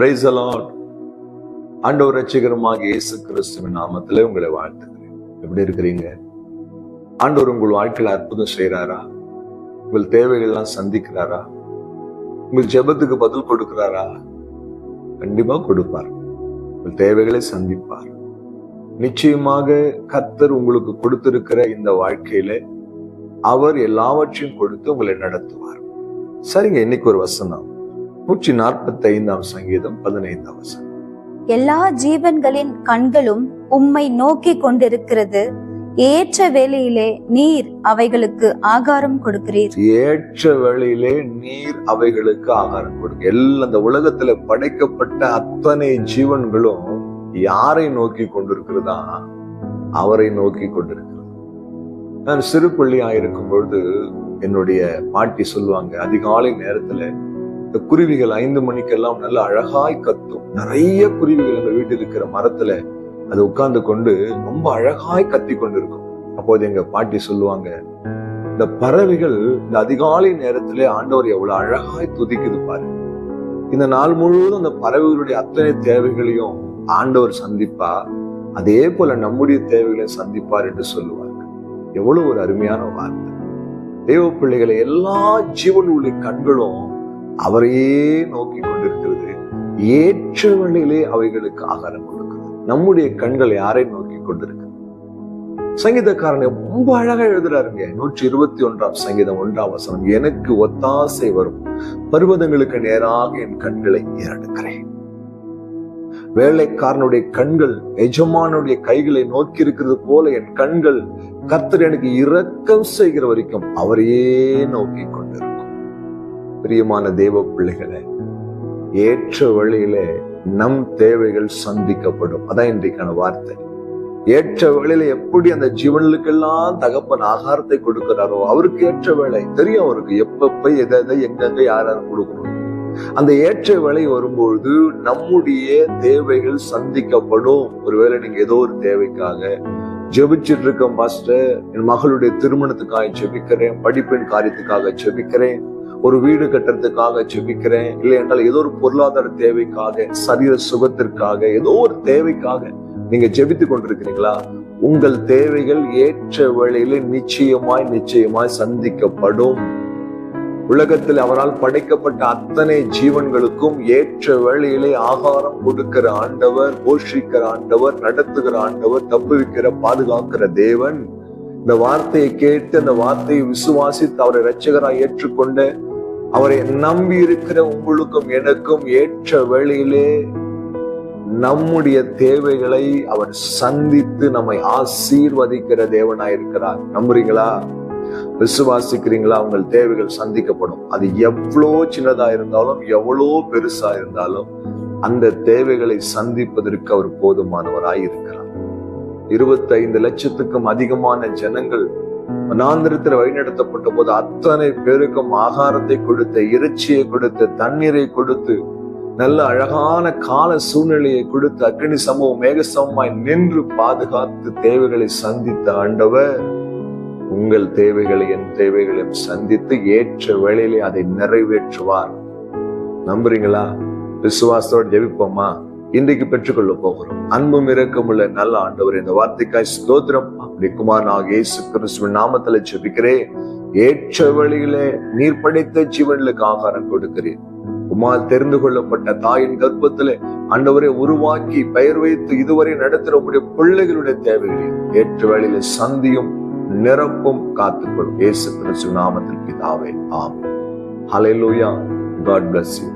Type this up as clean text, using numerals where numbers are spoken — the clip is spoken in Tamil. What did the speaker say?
Praise the Lord. ஆண்டவர் ரட்சகருமாக இயேசு கிறிஸ்துவின் நாமத்திலே உங்களை வாழ்த்துகிறேன். எப்படி இருக்கிறீங்க? ஆண்டவர் உங்கள் வாழ்க்கையில் அற்புதம் செய்யறாரா? உங்கள் தேவைகள் எல்லாம் சந்திக்கிறாரா? உங்கள் ஜெபத்துக்கு பதில் கொடுக்கிறாரா? கண்டிப்பா கொடுப்பார். உங்கள் தேவைகளை சந்திப்பார். நிச்சயமாக கர்த்தர் உங்களுக்கு கொடுத்திருக்கிற இந்த வாழ்க்கையில அவர் எல்லாவற்றையும் கொடுத்து உங்களை நடத்துவார். சரிங்க, இன்னைக்கு ஒரு வசனம் 145 சங்கீதம் 15 வசனம். எல்லா ஜீவன்களின் கண்களும் உம்மை நோக்கி கொண்டிருக்கிறது, ஏற்ற வேளையிலே நீர் அவைகளுக்கு ஆகாரம் கொடுக்கிறீர். ஏற்ற வேளையிலே நீர் அவைகளுக்கு ஆகாரம் கொடுக்க. எல்லா இந்த உலகத்துல படைக்கப்பட்ட அத்தனை ஜீவன்களும் யாரை நோக்கி கொண்டிருக்கிறதா? அவரை நோக்கி கொண்டிருக்கிறது. நான் சிறு பிள்ளையா இருக்கும் பொழுது என்னுடைய பாட்டி சொல்லுவாங்க, அதிகாலை நேரத்துல இந்த குருவிகள் 5 மணிக்கெல்லாம் நல்ல அழகாய் கத்தும். நிறைய குருவிகள் எங்க வீட்டில் இருக்கிற மரத்துல அது உட்கார்ந்து கொண்டு ரொம்ப அழகாய் கத்தி கொண்டிருக்கும். அப்போது எங்க பாட்டி சொல்லுவாங்க, இந்த பறவைகள் இந்த அதிகாலை நேரத்திலே ஆண்டவர் எவ்வளவு அழகாய் துதிக்குது பாரு. இந்த நாள் முழுவதும் அந்த பறவைகளுடைய அத்தனை தேவைகளையும் ஆண்டவர் சந்திப்பா, அதே போல நம்முடைய தேவைகளையும் சந்திப்பார் என்று சொல்லுவாங்க. எவ்வளவு ஒரு அருமையான வார்த்தை. தேவ பிள்ளைகளை எல்லா ஜீவனுடைய கண்களும் அவரையே நோக்கி கொண்டிருக்கிறது. ஏற்ற வேளையிலே அவைகளுக்கு ஆகாரம் கொடுக்கிறது. நம்முடைய கண்கள் யாரை நோக்கி கொண்டிருக்கிறது? சங்கீதக்காரன் ரொம்ப அழகா எழுதுறாருங்க. 121 சங்கீதம் 1 வசனம். எனக்கு ஒத்தாசை வரும் பர்வதங்களுக்கு நேராக என் கண்களை ஏறெடுக்கிறேன். வேலைக்காரனுடைய கண்கள் எஜமானுடைய கைகளை நோக்கி இருக்கிறது போல என் கண்கள் கர்த்தர் எனக்கு இரக்கம் செய்கிற வரைக்கும் அவரையே நோக்கி கொண்டிருக்கும். பிரியமான தேவ பிள்ளைகளே, ஏற்ற வழியில நம் தேவைகள் சந்திக்கப்படும். அதான் இன்றைக்கான வார்த்தை. ஏற்ற வேளையில எப்படி அந்த ஜீவனுக்கெல்லாம் தகப்பன் ஆகாரத்தை கொடுக்கிறாரோ, அவருக்கு ஏற்ற வேலை தெரியும். அவருக்கு எப்ப எதை எங்கெங்க யாராரு கொடுக்கணும். அந்த ஏற்ற வேலை வரும்பொழுது நம்முடைய தேவைகள் சந்திக்கப்படும். ஒருவேளை நீங்க ஏதோ ஒரு தேவைக்காக ஜெபிச்சுட்டு இருக்க, பாஸ்டர் என் மகளுடைய திருமணத்துக்காக ஜெபிக்கிறேன், படிப்பின் காரியத்துக்காக ஜெபிக்கிறேன், ஒரு வீடு கட்டுறதுக்காக ஜெபிக்கிறேன், இல்லை என்றால் ஏதோ ஒரு பொருளாதார தேவைக்காக, சரீர சுகத்திற்காக, ஏதோ ஒரு தேவைக்காக நீங்க ஜெபித்து கொண்டிருக்கிறீங்களா? உங்கள் தேவைகள் ஏற்ற வேளையில நிச்சயமாய் சந்திக்கப்படும். உலகத்தில் அவரால் படைக்கப்பட்ட அத்தனை ஜீவன்களுக்கும் ஏற்ற வேளையிலே ஆகாரம் கொடுக்கிற ஆண்டவர், போஷிக்கிற ஆண்டவர், நடத்துகிற ஆண்டவர், தப்புவிக்கிற பாதுகாக்கிற தேவன். இந்த வார்த்தையை கேட்டு அந்த வார்த்தையை விசுவாசித்து அவரை இரட்சகராய் ஏற்றுக்கொண்ட, அவரை நம்பி இருக்கிற உங்களுக்கும் எனக்கும் ஏற்ற வேளையிலே நம்முடைய தேவைகளை அவர் சந்தித்து நம்மை ஆசீர்வதிக்கிற தேவனாயிருக்கிறார். நம்புறீங்களா? விசுவாசிக்கிறீங்களா? உங்கள் தேவைகள் சந்திக்கப்படும். அது எவ்வளோ சின்னதா இருந்தாலும் எவ்வளோ பெருசா இருந்தாலும் அந்த தேவைகளை சந்திப்பதற்கு அவர் போதுமானவராய் இருக்கிறார். 25 லட்சத்துக்கும் அதிகமான ஜனங்கள் வனாந்திரத்தில் வழிநடத்தப்பட்ட போது அத்தனை பேருக்கும் ஆகாரத்தை கொடுத்து, இறைச்சியை கொடுத்து, தண்ணீரை கொடுத்து, நல்ல அழகான கால சூழ்நிலையை கொடுத்து, அக்கினி சமூகம் மேக சமமாய் நின்று பாதுகாத்து தேவைகளை சந்தித்த ஆண்டவர் உங்கள் தேவைகளை என் தேவைகளையும் சந்தித்து ஏற்ற வேளையிலே அதை நிறைவேற்றுவார். நம்புறீங்களா? விசுவாசத்தோடு ஜெபிப்போமா? இன்றைக்கு பெற்றுக்கொள்ள போகிறோம். அன்பும் இரக்கமுள்ள நல்ல ஆண்டவர், இந்த வார்த்தைக்காய் ஸ்தோத்திரம். அப்படி குமாரனாகிய இயேசு கிறிஸ்துவின் நாமத்துல ஜெபிக்கிறேன். ஏற்ற வேளையிலே நீர் படைத்த ஜீவன்களுக்கு ஆகாரம் கொடுக்கிறேன். உமால் தெரிந்து கொள்ளப்பட்ட தாயின் கர்ப்பத்திலே ஆண்டவரை உருவாக்கி பெயர் வைத்து இதுவரை நடத்துகிற உங்களுடைய பிள்ளைகளுடைய தேவைகளை ஏற்ற வேளையிலே சந்தியும் நிரப்பும் காத்துக்கொள்ளும். இயேசு கிறிஸ்து நாமத்தில் பிதாவே, ஆமென். ஹல்லேலூயா. God bless you.